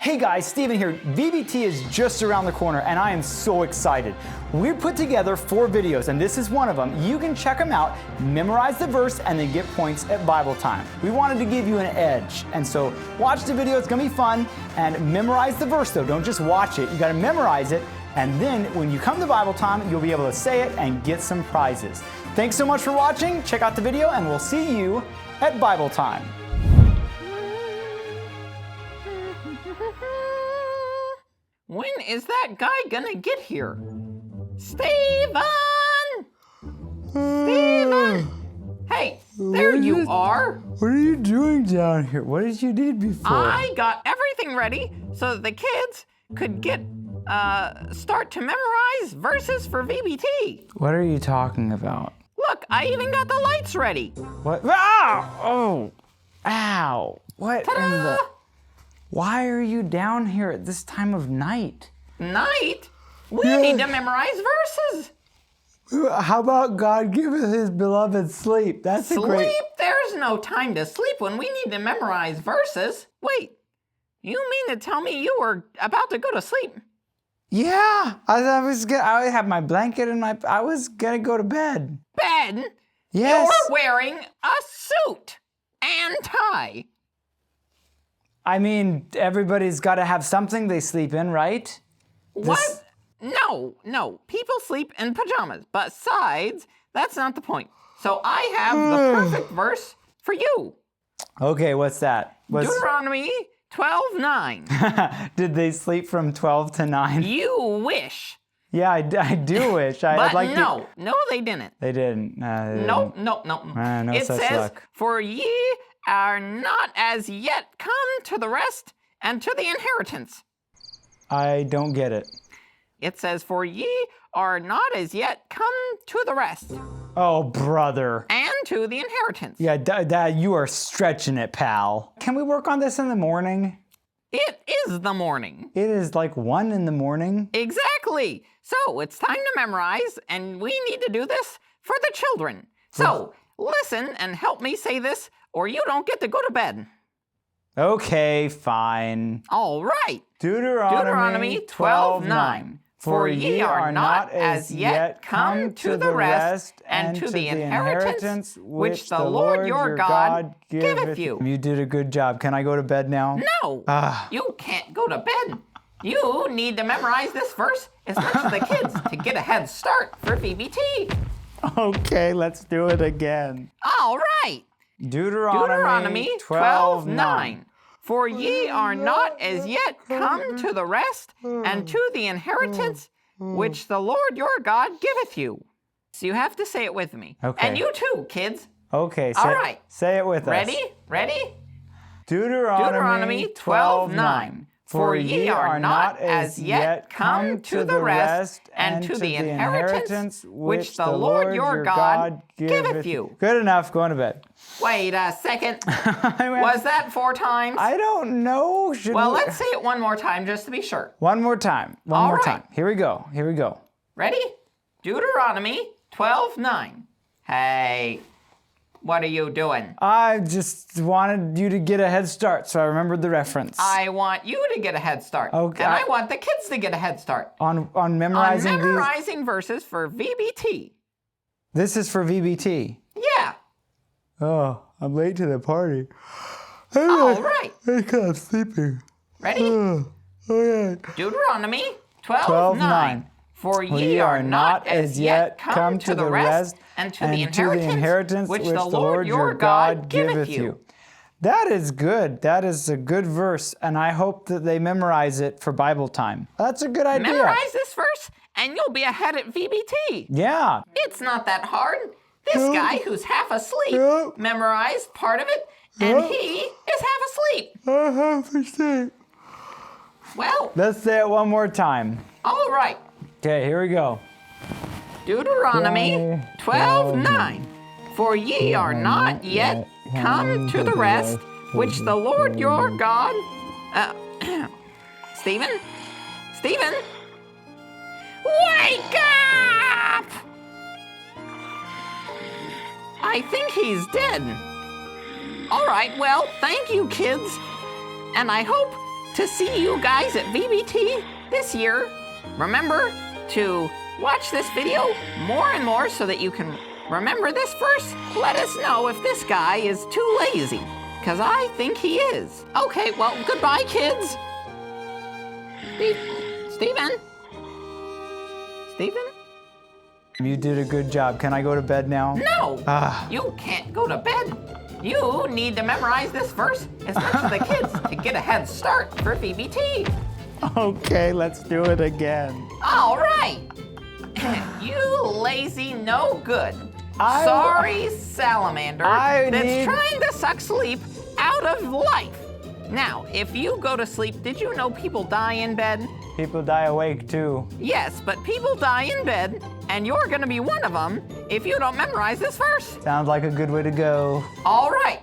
Hey guys, Stephen here. VBT is just around the corner and I am so excited. We put together 4 videos and this is one of them. You can check them out, memorize the verse, and then get points at Bible time. We wanted to give you an edge, and so watch the video, it's gonna be fun, and memorize the verse though. Don't just watch it, you gotta memorize it, and then when you come to Bible time, you'll be able to say it and get some prizes. Thanks so much for watching. Check out the video and we'll see you at Bible time. When is that guy gonna get here? Stephen! Stephen! Hey, there you are. What are you doing down here? What did you need me for? I got everything ready so that the kids could start to memorize verses for VBT. What are you talking about? Look, I even got the lights ready. What? Ah! Oh! Ow! What Ta-da! in the... Why are you down here at this time of night? Night? We need to memorize verses. How about God giveth his beloved sleep? That's Sleep? a great... There's no time to sleep when we need to memorize verses. Wait, you mean to tell me you were about to go to sleep? Yeah, I had my blanket and I was gonna go to bed. Bed? Yes. You're wearing a suit and tie. I mean, everybody's got to have something they sleep in, right? What? No. People sleep in pajamas. Besides, that's not the point. So I have the perfect verse for you. Okay, what's that? Deuteronomy 12:9. Did they sleep from 12 to 9? You wish. Yeah, I do wish. But no, they didn't. They didn't. No. No It such says, luck. for ye are not as yet come to the rest and to the inheritance. I don't get it. It says, for ye are not as yet come to the rest Oh, brother. and to the inheritance. Yeah, Dad, you are stretching it, pal. Can we work on this in the morning? It is the morning. It is like 1 in the morning. Exactly. So it's time to memorize, and we need to do this for the children. So listen and help me say this, or you don't get to go to bed. Okay, fine. All right. Deuteronomy 12:9. For ye are not as yet come to the rest and to the inheritance which the Lord your God giveth you. You did a good job. Can I go to bed now? No, you can't go to bed. You need to memorize this verse as much as the kids to get a head start for VBT. Okay, let's do it again. All right. Deuteronomy 12:9. For ye are not as yet come to the rest and to the inheritance which the Lord your God giveth you. So you have to say it with me. Okay. And you too, kids. Okay, All right. Say it with us. Ready? Deuteronomy 12:9. For ye are not as yet come to the rest and to the inheritance which the Lord your God giveth you. Good enough, going to bed. Wait a second. Was that 4 times? I don't know. Well, let's say it one more time just to be sure. One more time. One more time. Here we go. Ready? Deuteronomy 12:9. Hey, what are you doing? I just wanted you to get a head start, so I remembered the reference. I want you to get a head start. Okay. And I want the kids to get a head start. On memorizing verses for VBT. This is for VBT. Yeah. Oh, I'm late to the party. All right. I'm sleeping. Ready? Okay. Deuteronomy 12:9. For ye are not as yet come to the rest and to the inheritance which the Lord your God giveth you. That is good. That is a good verse, and I hope that they memorize it for Bible time. That's a good idea. Memorize this verse, and you'll be ahead at VBT. Yeah. It's not that hard. This guy who's half asleep memorized part of it, and he is half asleep. I'm half asleep. Well, let's say it one more time. All right. Okay, here we go. Deuteronomy 12:9. For ye are not yet come to the rest which the Lord your God... Stephen? Wake up! I think he's dead. All right, well, thank you, kids. And I hope to see you guys at VBT this year. Remember to watch this video more and more so that you can remember this verse. Let us know if this guy is too lazy, because I think he is. Okay, well, goodbye, kids. Stephen? Stephen? You did a good job. Can I go to bed now? No, you can't go to bed. You need to memorize this verse as much as the kids to get a head start for VBT. Okay, let's do it again. All right. You lazy no good. Sorry salamander that's trying to suck sleep out of life. Now, if you go to sleep, did you know people die in bed? People die awake too. Yes, but people die in bed, and you're gonna be one of them if you don't memorize this verse. Sounds like a good way to go. All right,